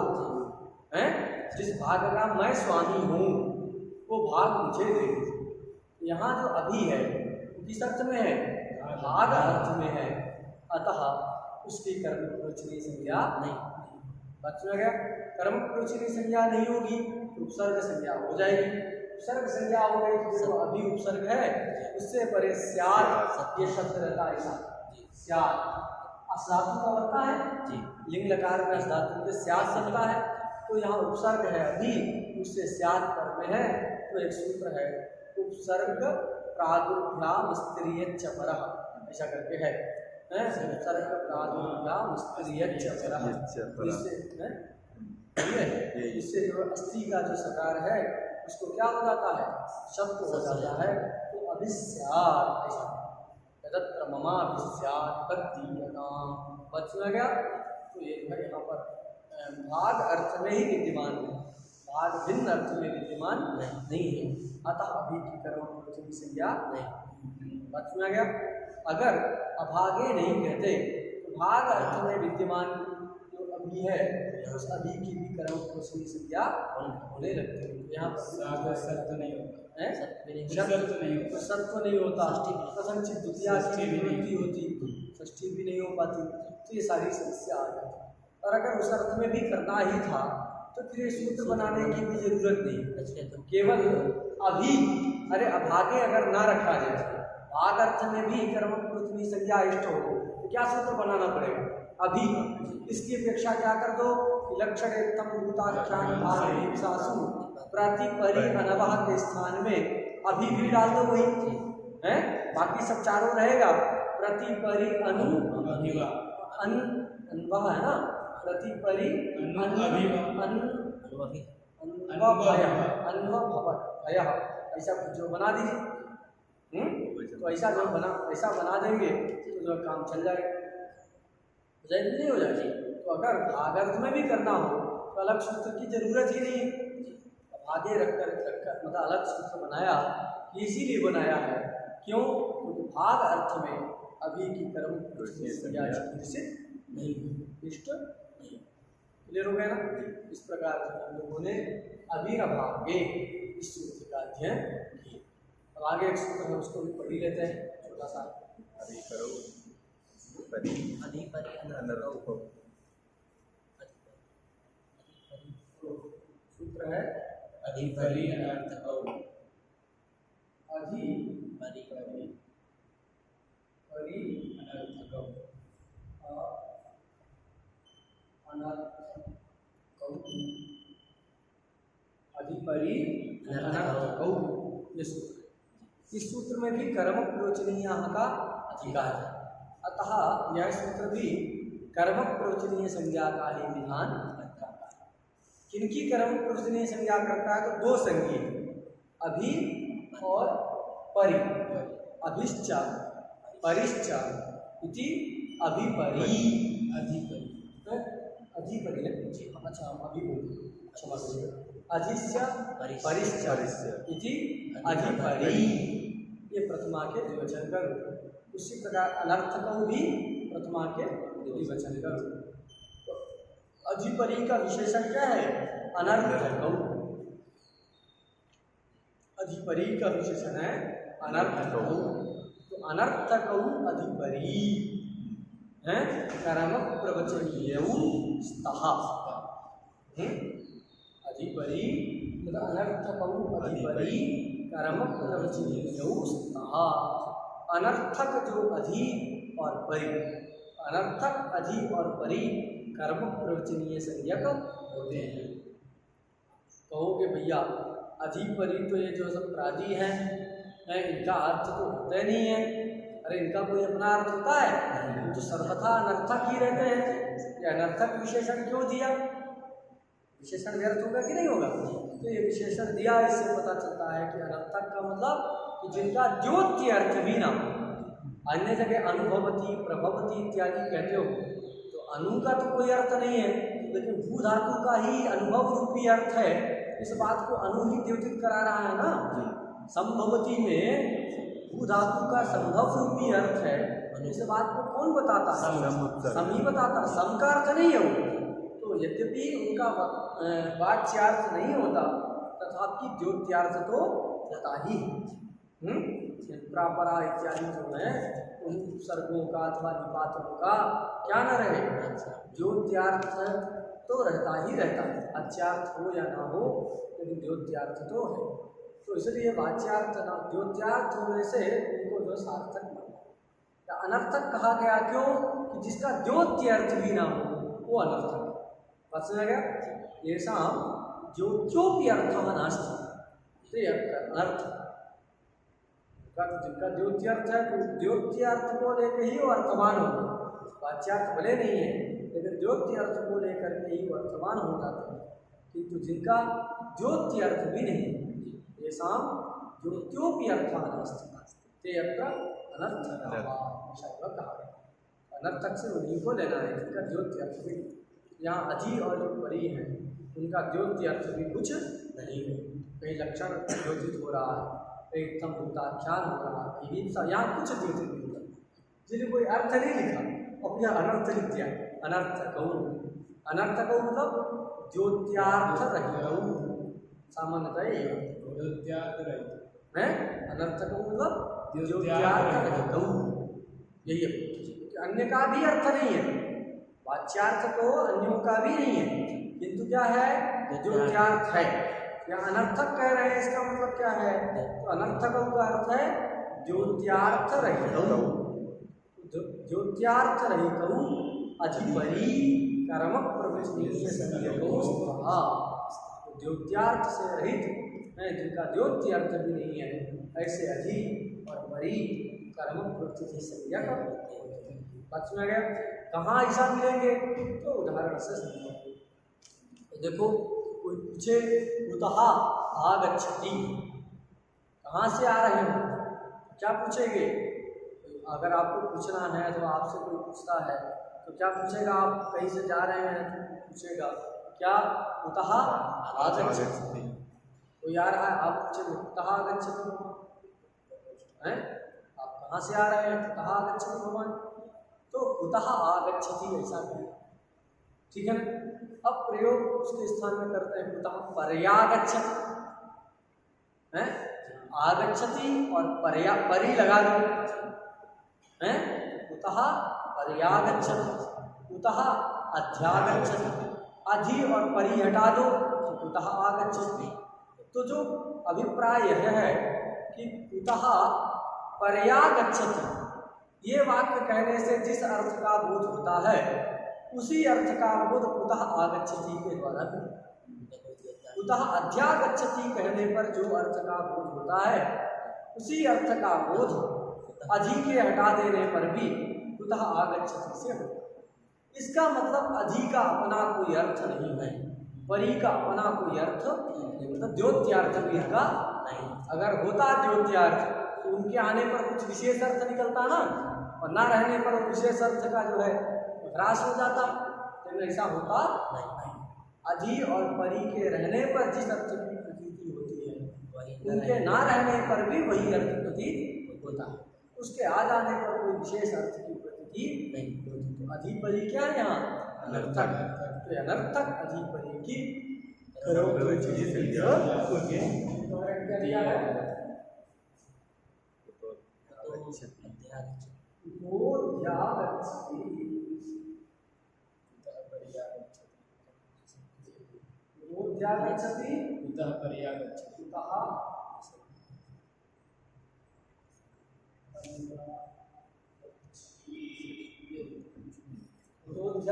हैं जिस भाग का मैं स्वामी हूँ, वो भाग मुझे दे दीजिए। यहाँ जो अभी है किस अर्थ में है? भाग अर्थ में है, अतः उसकी कर्म प्रोचनी संज्ञा नहीं। बात समझ गया? कर्म प्रोचनी संज्ञा नहीं होगी तो उपसर्ग संज्ञा हो जाएगी। उपसर्ग संज्ञा हो गई तो जो अभी उपसर्ग है उससे परे स्यात्, ये शब्द रहता है ऐसा स्यात्, धातु का बनता है जी, लिंग लकार में धातु के स्यात् बनता है। तो यहाँ उपसर्ग है अभी, उससे स्यात् पर में है, तो एक सूत्र है उपसर्ग प्रादुर्भ्याम स्त्रीयच्च परः, ऐसा करके है उपसर्ग प्रादुर्भ्याम स्त्रीयच्च परः। इससे जो अस्थि का जो सकार है उसको क्या हो जाता है? शब्द हो जाता है। तो अभिस्यात्, ऐसा तत्र ममाभिस्यात् तद्दीयताम्। पद में गया तो ये जो है यहाँ पर भाग अर्थ में ही विद्यमान है, भाग भिन्न अर्थ में विद्यमान नहीं है, अतः अभी की कर्म की संज्ञा नहीं। पद में गया अगर अभागे नहीं कहते तो भाग अर्थ में विद्यमान जो अभी है उस अभी की भी कर्म की संज्ञा होने लगती है। यहाँ पर सत्य नहीं होता है सत्व नहीं होता, कथनचित द्वितीया की निवृत्ति होती, षष्ठी भी नहीं हो पाती, तो ये सारी समस्या आ जाती। और अगर उस अर्थ में भी करना ही था तो फिर ये सूत्र बनाने की भी जरूरत नहीं, तो केवल अभी, अरे अभागे अगर ना रखा जाए, भाग अर्थ में भी कर्म पृथ्वी संज्ञा इष्ट हो तो क्या सूत्र बनाना पड़ेगा? अभी। इसकी अपेक्षा क्या कर दो, लक्षण एकदम भूताख्यान भाग सासु प्रतिपरि अनवह के स्थान में अभी भी डाल दो वही है, बाकी सब चारों रहेगा। प्रतिपरि अनु अनवह है ना, प्रतिपरि ऐसा कुछ जो बना दीजिए। तो ऐसा बना देंगे तो जो काम चल जाएगा, नहीं हो जाएगी। तो अगर भागार्थ में भी करना हो तो अलग सूत्र की जरूरत ही नहीं, आगे रखकर मतलब अलग सूत्र बनाया, इसीलिए बनाया है क्यों, क्योंकि भाग अर्थ में अभी की कर्म नहीं इष्ट नहीं। क्लियर हो गया ना? इस प्रकार से हम लोगों ने अभी अभागे इस सूत्र का अध्ययन किया। अब आगे एक सूत्र है उसको भी पढ़ी लेते हैं छोटा सा। सूत्र है अधिपरि अनर्थकौ, अधिपरि अनर्थकौ, अधिपरि अनर्थकौ, ये सूत्र है। इस सूत्र में भी कर्म प्रवचनीय का अधिकार है, अतः यह सूत्र भी कर्म प्रवचनीय संज्ञा का ही विधान करता है। किनकी कर्म प्रवचनीय संज्ञा करता है? तो दो संज्ञा, अभी और परि, अभिश्च परिश्च इति अभिपरि, अधिपरि है, अच्छा अभी बोलिए, क्षमा करिए, अधिश्च परिश्च इति अधिपरि, ये प्रथमा के द्विवचन का रूप है। उसी प्रकार अनर्थकौ भी प्रथमा के द्विवचन का रूप है। अधिपरि का विशेषण क्या है? अनर्थकौ। अधिपरि का विशेषण है अनर्थकौ, तो अनर्थकौ अधिपरि है कर्म प्रवचनीयौ स्तः। अधिपरि अनर्थकौ अधिपरि कर्म प्रवचनीयौ स्तः। अनर्थक जो अधि और परि, अनर्थक अधि और परि कर्म प्रवचनीय संज्ञक होते हैं। कहोगे भैया अधिपरि तो ये जो सब प्रादी हैं इनका अर्थ तो होता नहीं है, अरे इनका कोई अपना अर्थ होता है? तो सर्वथा अनर्थक ही रहते हैं, ये अनर्थक विशेषण क्यों दिया? विशेषण व्यर्थ होगा कि नहीं होगा? तो ये विशेषण दिया, इससे पता चलता है कि अनर्थक का मतलब कि जिनका द्योत्य अर्थ भी ना, अन्य जगह अनुभवती प्रभवती इत्यादि कहते हो तो अनु का तो कोई अर्थ नहीं है, लेकिन भू धातु का ही अनुभव रूपी अर्थ है, इस बात को अनु ही द्योतित करा रहा है ना। संभवती में भू धातु का संभव रूपी अर्थ है, इस बात को कौन बताता है? सम ही बताता, सम का अर्थ नहीं है वो। तो यद्यपि उनका वाच्यार्थ नहीं होता तथापि द्योत्यार्थ तो होता ही। प्रापरा इत्यादि जो है उन उपसर्गों का अथवा निपातों का क्या न रहे, द्योत्यार्थ तो रहता ही रहता है, अच्यार्थ हो या ना हो, लेकिन द्योत्यार्थ तो है। तो इसलिए वाच्यार्थ ना द्योत्यार्थ होने से उनको जो सार्थक माना या अनर्थक कहा गया, क्यों कि जिसका द्योत्यर्थ भी ना हो वो अनर्थक। बात समझ गया? ये शाम द्योत्योपि अर्थः नास्ति, अर्थ जिनका द्योत्यर्थ है तो द्योत्यर्थ को लेकर ही वो अर्थवान होगा, वाच्यार्थ भले नहीं है लेकिन द्योत्यर्थ को लेकर के ही वो अर्थवान हो जाता है। किंतु जिनका द्योत्यर्थ भी नहीं, ये शाम द्योत्योपि अर्थः नास्ति ते अत्र अनर्थकः कहा गया। अनर्थक से उन्हीं को लेना है जिनका द्योत्य अर्थ भी। यहाँ अधि और जो परी है उनका द्योत्य अर्थ भी कुछ नहीं है। कहीं लक्षण द्योतित हो रहा है, कहीं उत्तम भूताख्यान हो रहा है, कहीं हिंसा, यहाँ कुछ द्योतित नहीं होता। जिन्हें कोई अर्थ नहीं लिखा और यह अनर्थ लिख दिया। अनर्थकौ, अनर्थकौ मतलब द्योत्यार्थ रहित, सामान्यतः ये द्योत्यार्थ रहित है। अनर्थकौ मतलब द्योत्यार्थ रहित, यही है। अन्य का भी अर्थ नहीं है, वाच्यार्थ तो अन्यों का भी नहीं है, किंतु क्या है, द्योत्यार्थ है। या अनर्थक कह रहे हैं, इसका मतलब क्या है, तो अनर्थकौ का अर्थ है द्योत्यार्थ रहितौ। द्योत्यार्थ रहितौ अधिपरि कर्म प्रवृत्ति संज्ञकौ स्वहा। द्योत्यार्थ से रहित है जिनका द्योत्य अर्थ भी नहीं है, ऐसे अधि और परि कर्म प्रवृत्ति संज्ञक होते हैं। बात सुना गया। कहाँ ऐसा मिलेंगे, तो उदाहरण से समझो। तो देखो कोई पूछे कुतः आगच्छति, कहाँ से आ रहे हो, क्या पूछेंगे। अगर आपको पूछना है तो आपसे कोई पूछता है तो क्या पूछेगा, आप कहीं से जा रहे हैं तो पूछेगा क्या, कुतः आगच्छति। तो यार आप पूछेंगे कुतः आगच्छति हैं, आप कहाँ से आ रहे हैं, कुतः आगच्छति भगवान, तो कुतः आगच्छति ऐसा कहें, ठीक है। अब प्रयोग उसके स्थान में करते हैं कुतः पर्यागच्छति है, आगच्छति और परि लगा दो है, कुतः पर्यागच्छति, कुतः अध्यागच्छति, अधि और परि हटा दो तो कुतः आगच्छति। तो जो अभिप्राय है कि कुतः पर्यागच्छति, ये वाक्य कहने से जिस अर्थ का बोध होता है उसी अर्थ का बोध कुतः आगच्छति के द्वारा भी। कुतः अध्यागच्छति कहने पर जो अर्थ का बोध होता है उसी अर्थ का बोध अधि के हटा देने पर भी कुतः आगच्छति से होता है। इसका मतलब अधि का अपना कोई अर्थ नहीं है, परि का अपना कोई अर्थ नहीं, मतलब द्योत्यार्थ भी का नहीं। अगर होता द्योत्यार्थ तो उनके आने पर कुछ विशेष अर्थ निकलता ना, और ना रहने पर विशेष अर्थ का जो है ह्रास हो जाता, लेकिन ऐसा होता नहीं। अधि और परि के रहने पर जिस अर्थ की प्रतीति होती है उनके ना रहने पर भी वही अर्थ प्रतीत होता है, उसके आ जाने पर कोई विशेष अर्थ की प्रतीति नहीं होती। तो अधि परि क्या है यहाँ, अनर्थक। तो अनर्थक अधि परि की गच्छति कुतः पर्यागच्छति,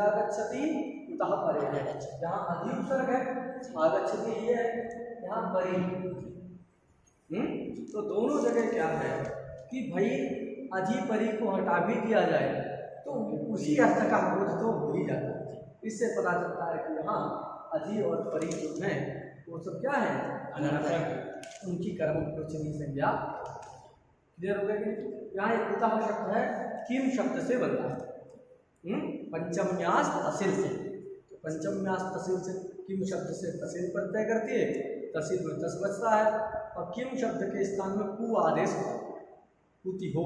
गच्छति कुतः पर्यागच्छति। यहाँ अधि उपसर्ग है, आगच्छति ये है, यहाँ परि। तो दोनों जगह क्या है कि भाई अधि परि को हटा भी दिया जाए तो उसी अर्थ का बोध तो हो ही जाता है। इससे पता चलता है कि यहाँ अधि और परि जो है वो सब क्या है, अनर्थक, उनकी कर्म प्रवचनीय संज्ञा। क्लियर हो गया कि यहाँ एक कुतः शब्द है, किम शब्द से बनता है, पंचम्यास तसिल से। तो पंचम्यास तसिल से किम शब्द से तसिल प्रत्यय करती है, तसिल में तस बचता है, और किम शब्द के स्थान में कु आदेश होता है, कुति हो,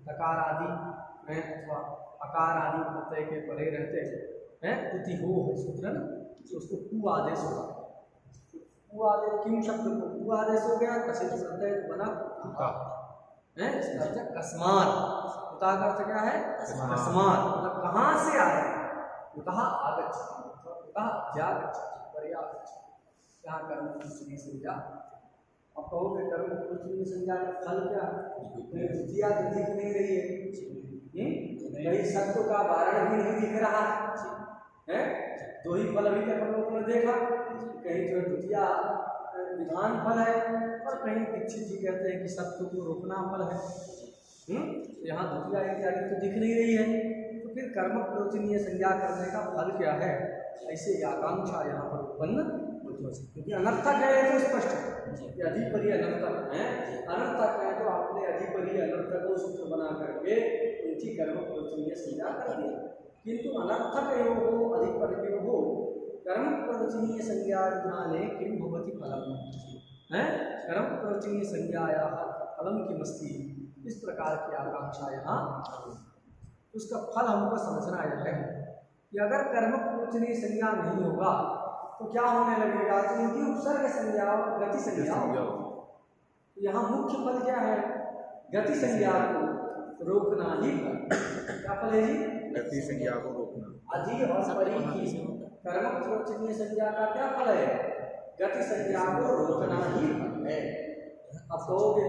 तकार आदि है अथवा अकार आदि प्रत्यय के परे रहते हैं, कुति हो है सूत्र ना, तो उसको कु आदेश होता है। कु आदेश, किम शब्द को कु आदेश हो गया, तसिल प्रत्यय बना है, इसका अर्थ कस्मात। कुतः का अर्थ क्या है, कस्मात, मतलब कहाँ से आए, कुतः आगच्छति, कुतः अध्यागच्छति, पर्यागच्छति। यहाँ कर्म प्रवचनीय संज्ञा। अब कहोगे कर्म प्रवचनीय संज्ञा का फल क्या है, द्वितीया तो दिख नहीं रही है, कहीं सत्व का वारण भी नहीं दिख रहा है, दो ही फल अभी तक हम लोगों ने देखा, कहीं जो द्वितीया विधान फल है और कहीं दीक्षित जी कहते हैं कि सत्व को रोकना फल है। यहाँ द्वितीया इत्यादि तो दिख नहीं रही है, तो फिर कर्म प्रवचनीय संज्ञा करने का फल क्या है, ऐसे आकांक्षा यहाँ पर उत्पन्न होती है। क्योंकि अनर्थक है तो स्पष्ट है कि अधिपरि अनर्थक है, अनर्थक है तो आपने अधिपरि अनर्थक को सूत्र बना करके नीचे कर्मप्रवचनीय संज्ञा कर दी। किंतु अनर्थकयोः अधिपरयोः कर्मप्रवचनीय संज्ञा विधाने किं भवति फलम्? हैं? कर्मप्रवचनीय संज्ञायाः फलं किमस्ति? इस प्रकार की आकांक्षा यहाँ उसका फल हमको समझना है कि अगर कर्मप्रवचनीय संज्ञा नहीं होगा तो क्या होने लगेगा? तो इनकी उपसर्ग संज्ञा और गति संज्ञा होगी। यहाँ मुख्य फल क्या है? गति संज्ञा को रोकना ही फल। क्या फल है जी? गति संज्ञा को रोकना। अधि और परि की कर्मप्रवचनीय संज्ञा का क्या फल है? गति संज्ञा को रोकना ही फल है। अब कहोगे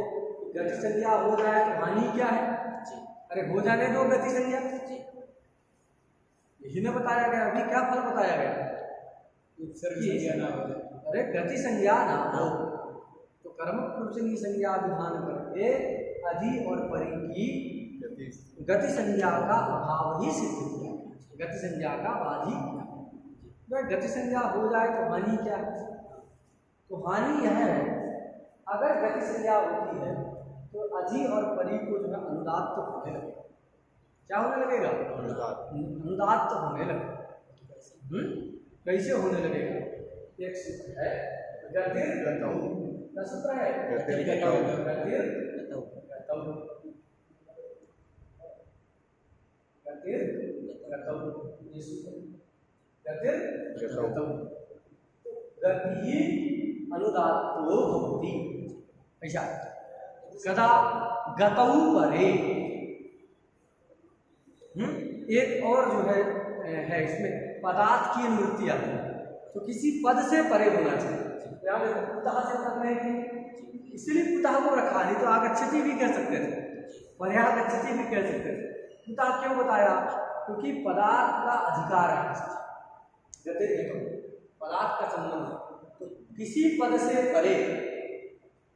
गति संज्ञा हो जाए तो हानि क्या है? अरे हो जाने दो गति संज्ञा, यही न बताया गया। अभी क्या फल बताया गया? उपसर्ग संज्ञा ना हो जाए। अरे गति संज्ञा ना हो तो कर्मप्रवचनीय संज्ञा विधान करके अधि और परि की गति संज्ञा का अभाव ही सिद्ध किया। गति संज्ञा का बाधी किया। गति संज्ञा हो जाए तो हानि क्या है? तो हानि यह है, अगर गति संज्ञा होती है तो अधि और परि को जो है अनुदात्त होने लगेगा। क्या होने लगेगा? अनुदात्त होने लगेगा। कैसे होने लगेगा? एक सूत्र है गतिर् गतौ। क्या सूत्र है? गतिर् गतौ। गतिर् गतौ। गतिर् गतौ। ये सूत्र गतिर् गतौ। गति अनुदात्तो भवति। ऐसा कदा गतौ परे। एक और जो है इसमें पदार्थ की अनुवृत्ति आती है तो किसी पद से परे होना चाहिए। याद है कुतः से पद में कि इसलिए कुतः को रखा, नहीं तो आगच्छति भी कह सकते थे, पर्यागच्छति भी कह सकते थे। कुतः क्यों बताया? क्योंकि पदार्थ का अधिकार है। पदार्थ का संबंध है तो किसी पद से परे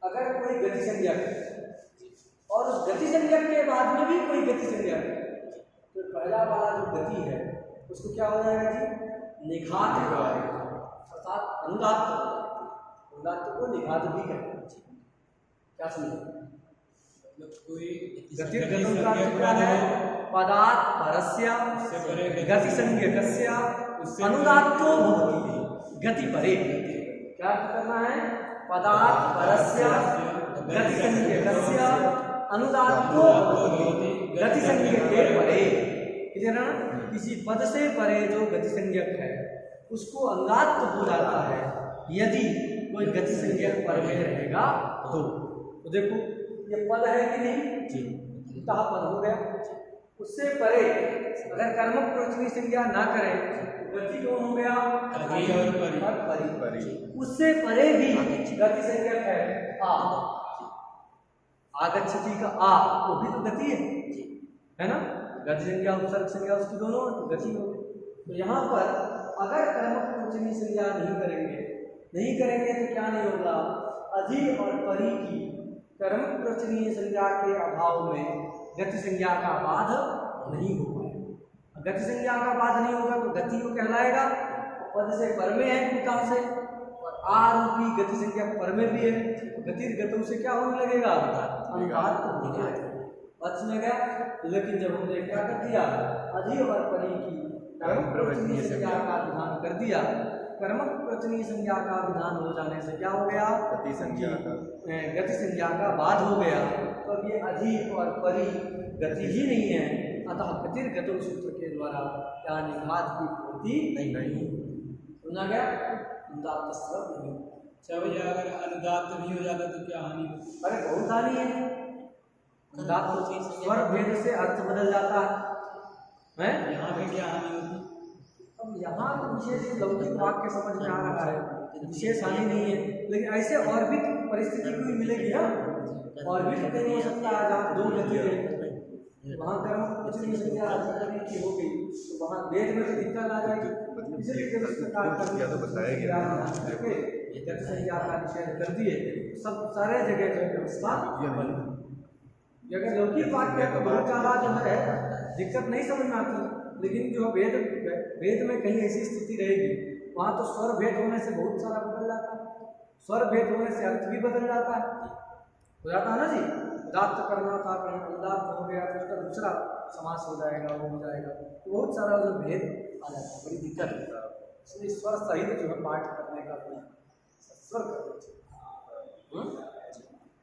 अगर कोई गति संज्ञा और उस गति संज्ञा के बाद में भी कोई गति संज्ञा तो पहला वाला जो गति है उसको क्या हो जाएगा जी? निघात हो जाएगा, अर्थात अनुदात्त। अनुदात्त को निघात भी कहते हैं। क्या समझे? मतलब कोई गति क्या है? पदार्थ परस्य गति संज्ञकस्य अनुदात्तो भवति गति परे। क्या करना है? पदार्थ परस्य गति संज्ञकस्य अनुदात्तो भवति गति संज्ञक के परे। क्लियर है ना? किसी पद से परे जो गति संज्ञक है उसको अनुदात्त हो जाता है यदि कोई गति संज्ञक पर में रहेगा तो देखो ये पद है कि नहीं? तह पद हो गया। उससे परे अगर कर्मप्रवचनीय संज्ञा ना करें तो गति कौन हो गया? अधि और परि। उससे परे भी गति संज्ञक है आ। आगच्छति का आ वो भी तो गति है ना? गति संज्ञा उपसर्ग संज्ञा उसकी दोनों तो गति हो गई। तो यहाँ पर अगर कर्मप्रवचनीय संज्ञा नहीं करेंगे तो क्या नहीं होगा? अधि और परि की कर्मप्रवचनीय संज्ञा के अभाव में गति संज्ञा का बाध नहीं हो पाएगा। गति संज्ञा का बाध नहीं होगा तो गति को कहलाएगा। पद से पर में है कुतः से और आ रूपी गति संज्ञा पर में भी है तो गति गतौ से क्या होने लगेगा? अनुदात्त हो जाएगा। पद में गया। लेकिन जब हमने क्या कर दिया? अधि और परि की कर्मप्रवचनीय संज्ञा का विधान कर दिया। कर्मप्रवचनीय संज्ञा का विधान हो जाने से क्या हो गया? गति संज्ञा का बाध हो गया। तो अब ये अधि और परि गति ही नहीं है, अतः गतिर् गतौ सूत्र के द्वारा क्या निघात की पूर्ति नहीं। सुना गया? अनुदात्त स्वर नहीं। अच्छा भैया अगर अनुदात्त नहीं हो जाता तो क्या हानि? अरे बहुत हानि है। अनुदात्त स्वर भेद से अर्थ बदल जाता है। यहाँ पे क्या हानि होती? अब यहाँ तो विशेष लौकिक वाक्य समझ में आ रहा है, विशेष हानि नहीं है। लेकिन ऐसे और भी परिस्थिति कोई मिलेगी ना, और भी तो कहीं हो सकता है जहाँ दो गति है, वहाँ कर्मप्रवचनीय संज्ञा की हो गई तो वहाँ वेद में तो दिक्कत आ जाएगी। इसलिए जब इस प्रकार गति संज्ञा का निषेध कर दिए सब सारे जगह जो व्यवस्था बन गई। अगर लौकिक वाक्य है तो बहुत ज़्यादा जो है दिक्कत नहीं समझ में आती, लेकिन जो वेद में कहीं ऐसी स्थिति रहेगी वहाँ तो स्वर भेद होने से बहुत सारा बदल जाता है। स्वर भेद होने से अर्थ भी बदल जाता है, हो जाता है ना जी। उदात्त करना था, अनुदात्त हो गया तो उसका दूसरा समास हो जाएगा, वो हो जाएगा, तो बहुत सारा जो भेद आ जाता है, बड़ी दिक्कत है। इसलिए स्वर सहित जो है पाठ करने का कोई स्वर करना चाहिए।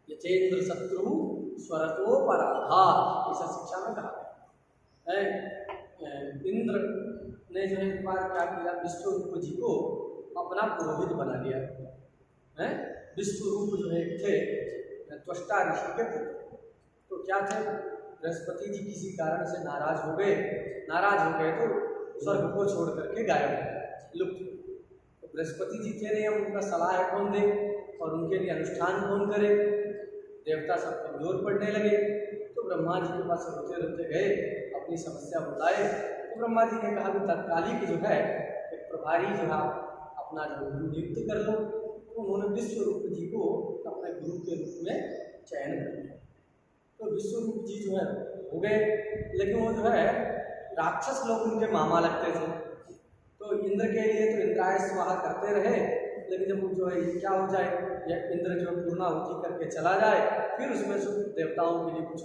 यथेंद्र शत्रु स्वरतोपराधा, ऐसा शिक्षा में कहा है। इंद्र ने जो है एक बार क्या किया, विश्वरूप जी को अपना पुरोहित बना लिया है। विश्वरूप जो है थे त्वष्टा ऋषि के पुत्र, तो क्या थे, बृहस्पति जी किसी कारण से नाराज हो गए तो स्वर्ग को छोड़ करके गायब हो गए, लुप्त। तो बृहस्पति जी थे नहीं, अब उनका सलाह कौन दे और उनके लिए अनुष्ठान कौन करे, देवता सब कमजोर पड़ने लगे। तो ब्रह्मा जी के पास रोते रोते गए, अपनी समस्या बताए। तो ब्रह्मा जी ने कहा कि तत्कालिक जो है एक प्रभारी जो है अपना जो गुरु नियुक्त कर लो। तो उन्होंने विश्वरूप जी को अपने गुरु के रूप में चयन कर लिया। तो विश्वरूप जी जो है हो गए, लेकिन वो जो है राक्षस लोग उनके मामा लगते थे। तो इंद्र के लिए तो इंद्राय स्वाहा करते रहे, लेकिन जब वो जो है क्या हो जाए, या इंद्र जो पूर्णाहुति करके चला जाए, फिर उसमें से देवताओं के लिए कुछ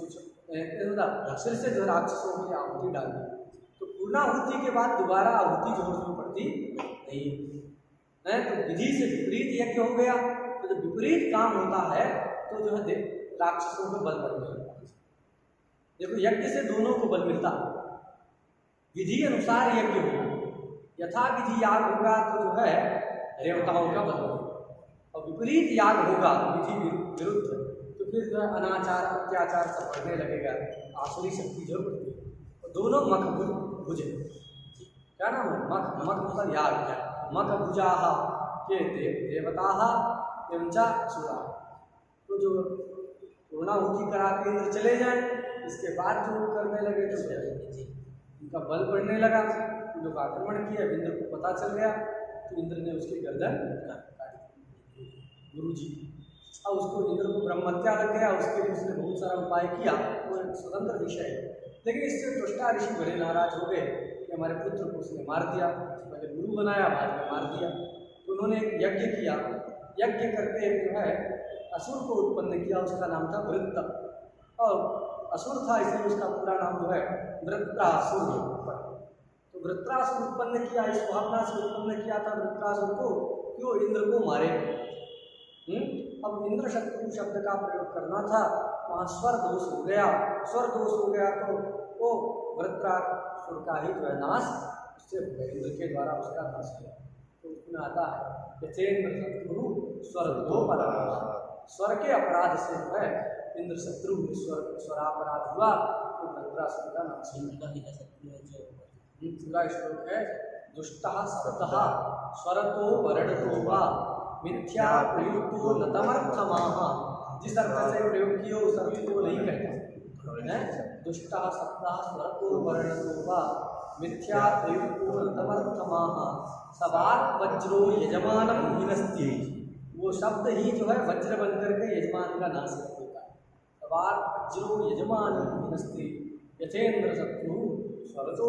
फिर से जो राक्षसों की आहुति डाल दी। तो पूर्णाहुति के बाद दोबारा आहुति जो उसमें पड़ती नहीं है। तो विधि से विपरीत यज्ञ हो गया। तो जब विपरीत काम होता है तो जो है राक्षसों को बल बढ़ने लगता है। देखो यज्ञ से दोनों को बल मिलता, विधि अनुसार यज्ञ होगा, यथा विधि याग होगा तो जो है देवताओं का बल होगा, और विपरीत याग होगा विधि विरुद्ध तो फिर जो है अनाचार अत्याचार सब बढ़ने लगेगा, आसुरी शक्ति जो बढ़ती है। तो दोनों मख भुज, क्या नाम है, मख मतलब याग, मख भुजा के देवता एवं असुरा। तो जो पूर्णाहुति करा के इंद्र चले जाए, इसके बाद जो करने लगे तो उनका बल बढ़ने लगा, लोग आक्रमण किया, इंद्र को पता चल गया, तो इंद्र ने उसकी गर्दन काट दी गुरु जी। अब उसको इंद्र को ब्रह्महत्या लग गया, उसके लिए उसने बहुत सारा उपाय किया, वो एक स्वतंत्र विषय है। लेकिन इससे त्वष्टा ऋषि बड़े नाराज हो गए कि हमारे पुत्र को उसने मार दिया, पहले गुरु बनाया बाद में मार दिया। तो उन्होंने एक यज्ञ किया, यज्ञ करके एक जो है असुर को उत्पन्न किया, उसका नाम था वृत्त, और असुर था इसलिए उसका पूरा नाम जो है वृत्रासुर। तो वृत्रासुर उत्पन्न किया, इस भावना से उत्पन्न किया था वृत्रासुर को, क्यों इंद्र को मारे। अब इंद्र शत्रु शब्द का प्रयोग करना था, वहाँ स्वर दोष हो गया, स्वर दोष हो गया तो वो वृत्रासुर का ही जो है नाश उससे हो गया, इंद्र के द्वारा उसका नाश किया। तो उसमें आता है यथेंद्र शत्रु स्वरतोपराध, स्वर के अपराध से जो है इंद्र शत्रु स्वरापराध हुआ तो वृत्रासुर का नाश हुआ। पूरा श्लोक है दुष्टः सप्तः स्वरतो वरणतो वा मिथ्या प्रयुक्तो न तमर्थमाः। जिस अर्थ से प्रयोग किया उस अर्थ को नहीं कहते हैं। दुष्टः सप्तः स्वरतो वरणतो वा मिथ्या प्रयुक्तो न तमर्थमाः। सवाक् वज्रो यजमानं हिनस्ति, वो शब्द ही जो है वज्र बनकर के यजमान का नाश कर देता है। सवाक् वज्रो यजमानं हिनस्ति यथेंद्र शत्रु स्वरतो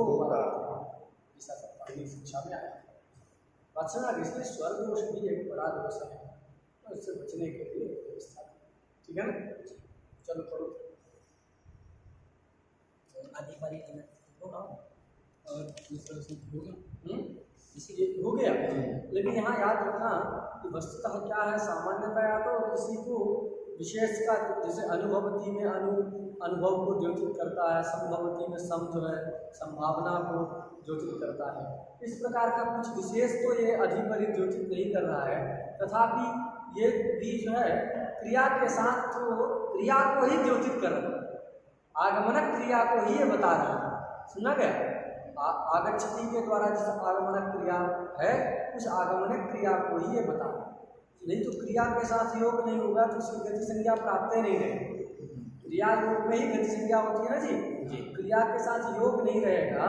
ऐसा सब शिक्षा में आया। बचना इसलिए स्वर दोष भी एक बड़ा दोष है, तो इससे बचने के लिए व्यवस्था, ठीक है ना। चलो करो अधिकारी होगा और दूसरा सूत्र होगा, इसीलिए हो गया। लेकिन यहाँ याद रखना कि वस्तुतः क्या है, सामान्यतया तो किसी को विशेष का, जैसे अनुभवती में अनुभव को द्योतित करता है, संभवती में सम जो है संभावना को द्योतित करता है। इस प्रकार का कुछ विशेष तो ये अधिपरि द्योतित नहीं कर रहा है, तथापि ये भी जो है क्रिया के साथ तो क्रिया को ही द्योतित कर रहा है, आगमनक क्रिया को ही ये बता रहा है। सुना गया आगच्छति के द्वारा जिस आगमनक क्रिया है उस आगमनक क्रिया को ही ये बता रहा है। नहीं तो क्रिया के साथ योग नहीं होगा तो उसकी गति संज्ञा प्राप्त नहीं रहेगी। क्रिया योग में ही गति संज्ञा होती है ना जी। क्रिया के साथ योग नहीं रहेगा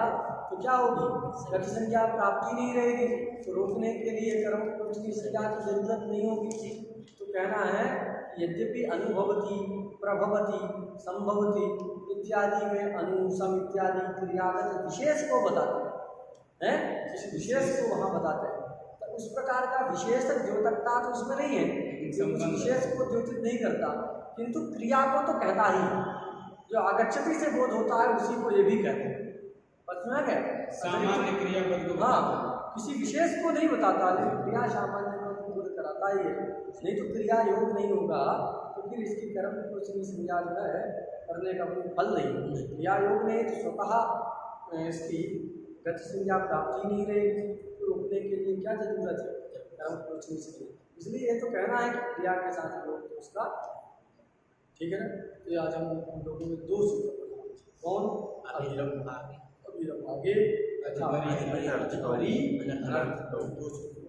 तो क्या होगी, गति संज्ञा प्राप्ति नहीं रहेगी, तो रोकने के लिए कर्म की संज्ञा की जरूरत नहीं होगी। तो कहना है यद्यपि अनुभवती प्रभवती संभवती इत्यादि में अनु सम इत्यादि क्रियागत विशेष को बताते हैं, इस विशेष को वहाँ बताते हैं। तो उस प्रकार का विशेष द्योतकता तो उसमें नहीं है, उस विशेष को द्योतित नहीं करता, किंतु क्रिया को तो कहता ही है। जो आगच्छति से बोध होता है उसी को ये भी कहते हैं। पता है सामान्य क्रिया पद को हाँ, किसी विशेष को नहीं बताता, लेकिन क्रिया सामान्य को बोध कराता ही है। नहीं तो क्रिया योग नहीं होगा तो फिर इसकी कर्म कुछ नहीं, संज्ञा जो है करने का कोई फल नहीं। क्रिया योग नहीं तो स्वतः इसकी गति संज्ञा प्राप्ति नहीं रहेगी, तो रोकने के लिए क्या जरूरत है, कर्म कुछ नहीं सकते। इसलिए ये तो कहना है कि क्रिया के साथ योग तो उसका ठीक है ना। तो आज हम लोगों में दो सूत्र पढ़ा, कौन? अभिरम आगे, अभिरम आगे, अनर्थ, अनर्थ, दो सूत्र